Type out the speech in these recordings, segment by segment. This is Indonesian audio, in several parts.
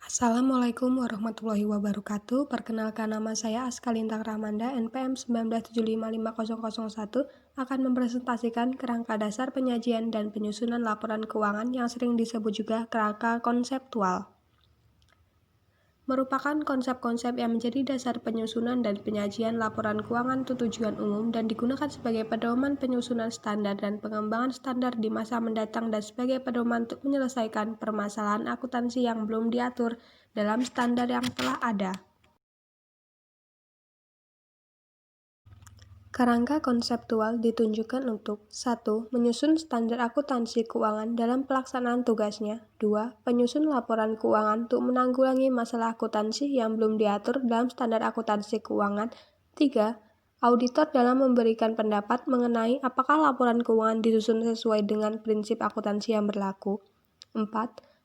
Assalamualaikum warahmatullahi wabarakatuh. Perkenalkan, nama saya Aska Lintang Rahmanda, NPM 197550001, akan mempresentasikan kerangka dasar penyajian dan penyusunan laporan keuangan yang sering disebut juga kerangka konseptual. Merupakan konsep-konsep yang menjadi dasar penyusunan dan penyajian laporan keuangan untuk tujuan umum dan digunakan sebagai pedoman penyusunan standar dan pengembangan standar di masa mendatang dan sebagai pedoman untuk menyelesaikan permasalahan akuntansi yang belum diatur dalam standar yang telah ada. Kerangka konseptual ditunjukkan untuk 1. Menyusun standar akuntansi keuangan dalam pelaksanaan tugasnya. 2. Penyusun laporan keuangan untuk menanggulangi masalah akuntansi yang belum diatur dalam standar akuntansi keuangan. 3. Auditor dalam memberikan pendapat mengenai apakah laporan keuangan disusun sesuai dengan prinsip akuntansi yang berlaku. 4.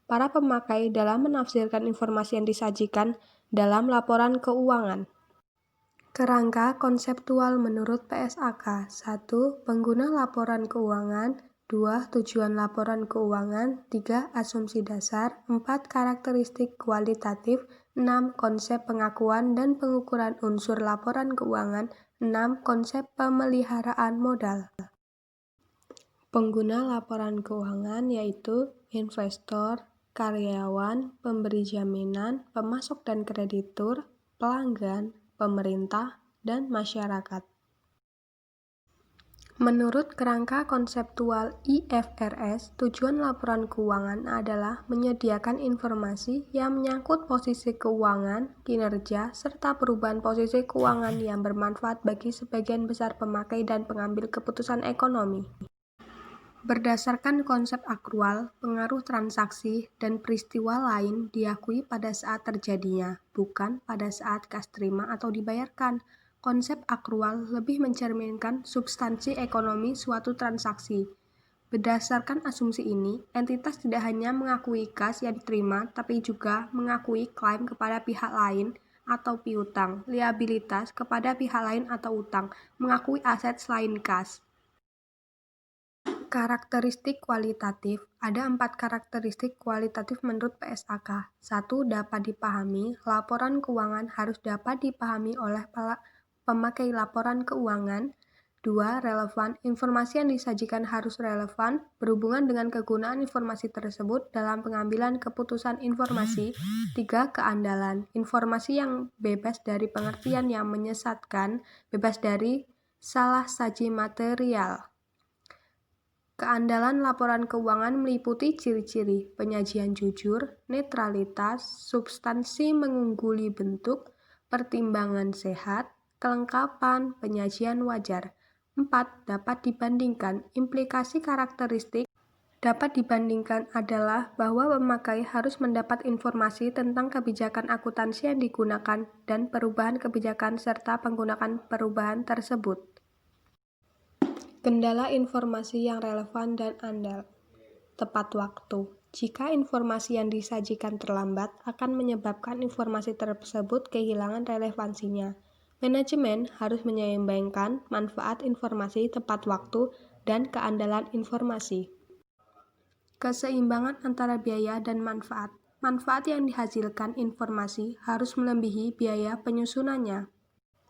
Para pemakai dalam menafsirkan informasi yang disajikan dalam laporan keuangan. Kerangka konseptual menurut PSAK. 1. Pengguna laporan keuangan. 2. Tujuan laporan keuangan. 3. Asumsi dasar. 4. Karakteristik kualitatif. 6. Konsep pengakuan dan pengukuran unsur laporan keuangan. 6. Konsep pemeliharaan modal. Pengguna laporan keuangan yaitu investor, karyawan, pemberi jaminan, pemasok dan kreditur, pelanggan, pemerintah, dan masyarakat. Menurut kerangka konseptual IFRS, tujuan laporan keuangan adalah menyediakan informasi yang menyangkut posisi keuangan, kinerja, serta perubahan posisi keuangan yang bermanfaat bagi sebagian besar pemakai dan pengambil keputusan ekonomi. Berdasarkan konsep akrual, pengaruh transaksi dan peristiwa lain diakui pada saat terjadinya, bukan pada saat kas terima atau dibayarkan. Konsep akrual lebih mencerminkan substansi ekonomi suatu transaksi. Berdasarkan asumsi ini, entitas tidak hanya mengakui kas yang diterima, tapi juga mengakui klaim kepada pihak lain atau piutang, liabilitas kepada pihak lain atau utang, mengakui aset selain kas. Karakteristik kualitatif. Ada 4 karakteristik kualitatif menurut PSAK. 1. Dapat dipahami. Laporan keuangan harus dapat dipahami oleh pemakai laporan keuangan. 2. Relevan. Informasi yang disajikan harus relevan, berhubungan dengan kegunaan informasi tersebut dalam pengambilan keputusan informasi. 3. Keandalan. Informasi yang bebas dari pengertian yang menyesatkan, bebas dari salah saji material. Keandalan laporan keuangan meliputi ciri-ciri penyajian jujur, netralitas, substansi mengungguli bentuk, pertimbangan sehat, kelengkapan, penyajian wajar. 4. Dapat dibandingkan. Implikasi karakteristik dapat dibandingkan adalah bahwa pemakai harus mendapat informasi tentang kebijakan akuntansi yang digunakan dan perubahan kebijakan serta penggunaan perubahan tersebut. Kendala informasi yang relevan dan andal. Tepat waktu. Jika informasi yang disajikan terlambat, akan menyebabkan informasi tersebut kehilangan relevansinya. Manajemen harus menyeimbangkan manfaat informasi tepat waktu dan keandalan informasi. Keseimbangan antara biaya dan manfaat. Manfaat yang dihasilkan informasi harus melebihi biaya penyusunannya.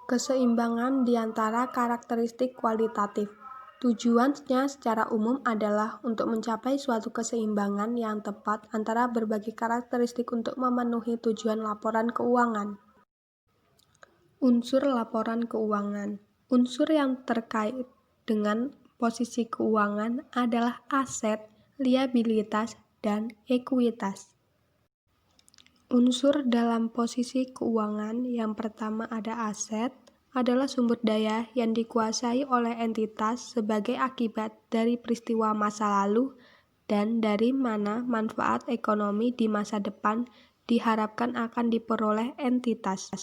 Keseimbangan di antara karakteristik kualitatif. Tujuannya secara umum adalah untuk mencapai suatu keseimbangan yang tepat antara berbagai karakteristik untuk memenuhi tujuan laporan keuangan. Unsur laporan keuangan. Unsur yang terkait dengan posisi keuangan adalah aset, liabilitas, dan ekuitas. Unsur dalam posisi keuangan yang pertama ada aset, adalah sumber daya yang dikuasai oleh entitas sebagai akibat dari peristiwa masa lalu dan dari mana manfaat ekonomi di masa depan diharapkan akan diperoleh entitas.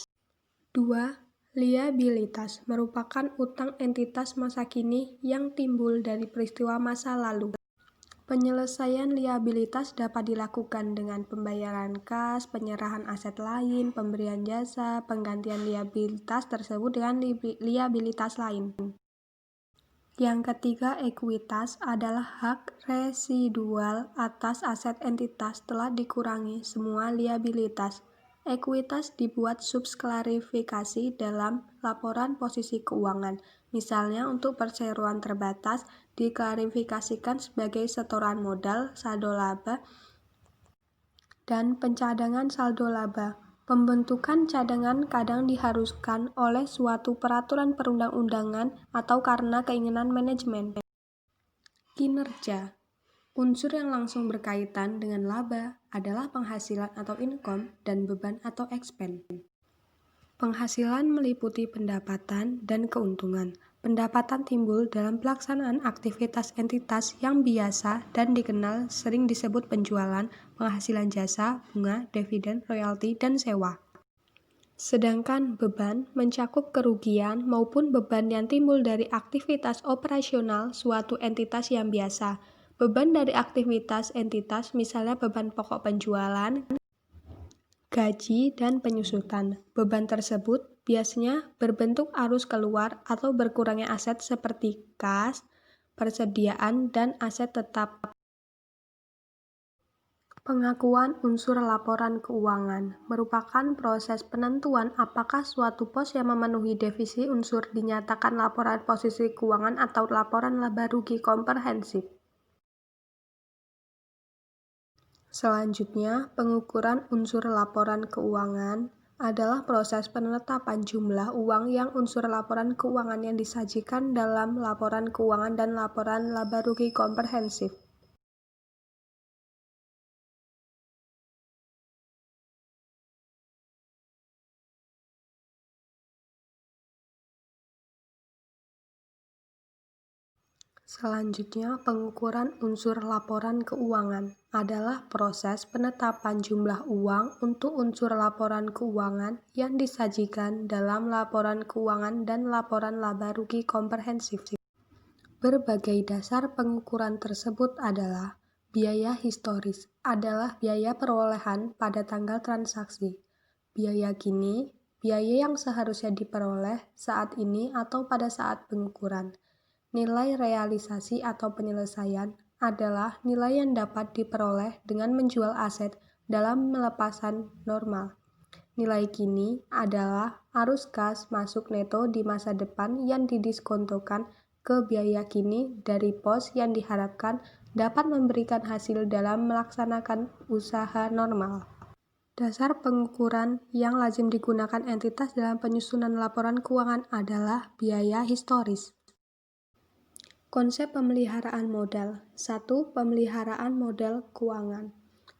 2. Liabilitas merupakan utang entitas masa kini yang timbul dari peristiwa masa lalu. Penyelesaian liabilitas dapat dilakukan dengan pembayaran kas, penyerahan aset lain, pemberian jasa, penggantian liabilitas tersebut dengan liabilitas lain. Yang ketiga, ekuitas adalah hak residual atas aset entitas telah dikurangi semua liabilitas. Ekuitas dibuat subklarifikasi dalam laporan posisi keuangan. Misalnya untuk perseroan terbatas diklarifikasikan sebagai setoran modal, saldo laba, dan pencadangan saldo laba. Pembentukan cadangan kadang diharuskan oleh suatu peraturan perundang-undangan atau karena keinginan manajemen. Kinerja. Unsur yang langsung berkaitan dengan laba adalah penghasilan atau income dan beban atau expense. Penghasilan meliputi pendapatan dan keuntungan. Pendapatan timbul dalam pelaksanaan aktivitas entitas yang biasa dan dikenal sering disebut penjualan, penghasilan jasa, bunga, dividen, royalti, dan sewa. Sedangkan beban mencakup kerugian maupun beban yang timbul dari aktivitas operasional suatu entitas yang biasa. Beban dari aktivitas entitas misalnya beban pokok penjualan, gaji, dan penyusutan. Beban tersebut biasanya berbentuk arus keluar atau berkurangnya aset seperti kas, persediaan, dan aset tetap. Pengakuan unsur laporan keuangan merupakan proses penentuan apakah suatu pos yang memenuhi definisi unsur dinyatakan laporan posisi keuangan atau laporan laba rugi komprehensif. Selanjutnya, pengukuran unsur laporan keuangan adalah proses penetapan jumlah uang yang unsur laporan keuangan yang disajikan dalam laporan keuangan dan laporan laba rugi komprehensif. Selanjutnya, pengukuran unsur laporan keuangan adalah proses penetapan jumlah uang untuk unsur laporan keuangan yang disajikan dalam laporan keuangan dan laporan laba rugi komprehensif. Berbagai dasar pengukuran tersebut adalah biaya historis adalah biaya perolehan pada tanggal transaksi. Biaya kini, biaya yang seharusnya diperoleh saat ini atau pada saat pengukuran. Nilai realisasi atau penyelesaian adalah nilai yang dapat diperoleh dengan menjual aset dalam melepasan normal. Nilai kini adalah arus kas masuk neto di masa depan yang didiskontokan ke biaya kini dari pos yang diharapkan dapat memberikan hasil dalam melaksanakan usaha normal. Dasar pengukuran yang lazim digunakan entitas dalam penyusunan laporan keuangan adalah biaya historis. Konsep pemeliharaan modal. 1. Pemeliharaan modal keuangan.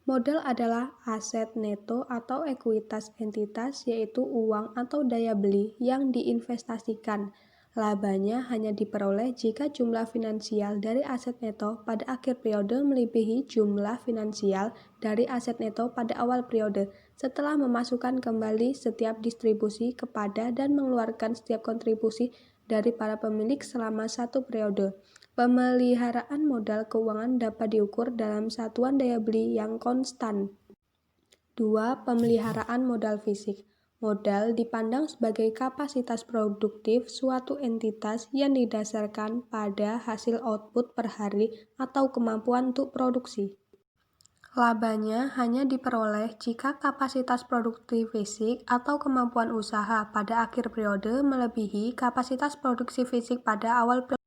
Modal adalah aset neto atau ekuitas entitas, yaitu uang atau daya beli yang diinvestasikan. Labanya hanya diperoleh jika jumlah finansial dari aset neto pada akhir periode melebihi jumlah finansial dari aset neto pada awal periode, setelah memasukkan kembali setiap distribusi kepada dan mengeluarkan setiap kontribusi dari para pemilik selama satu periode. Pemeliharaan modal keuangan dapat diukur dalam satuan daya beli yang konstan. 2. Pemeliharaan modal fisik. Modal dipandang sebagai kapasitas produktif suatu entitas yang didasarkan pada hasil output per hari atau kemampuan untuk produksi. Labanya hanya diperoleh jika kapasitas produktif fisik atau kemampuan usaha pada akhir periode melebihi kapasitas produksi fisik pada awal periode.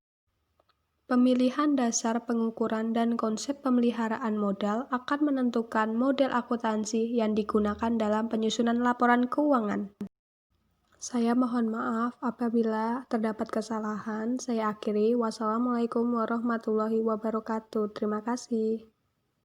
Pemilihan dasar pengukuran dan konsep pemeliharaan modal akan menentukan model akuntansi yang digunakan dalam penyusunan laporan keuangan. Saya mohon maaf apabila terdapat kesalahan. Saya akhiri. Wassalamualaikum warahmatullahi wabarakatuh. Terima kasih.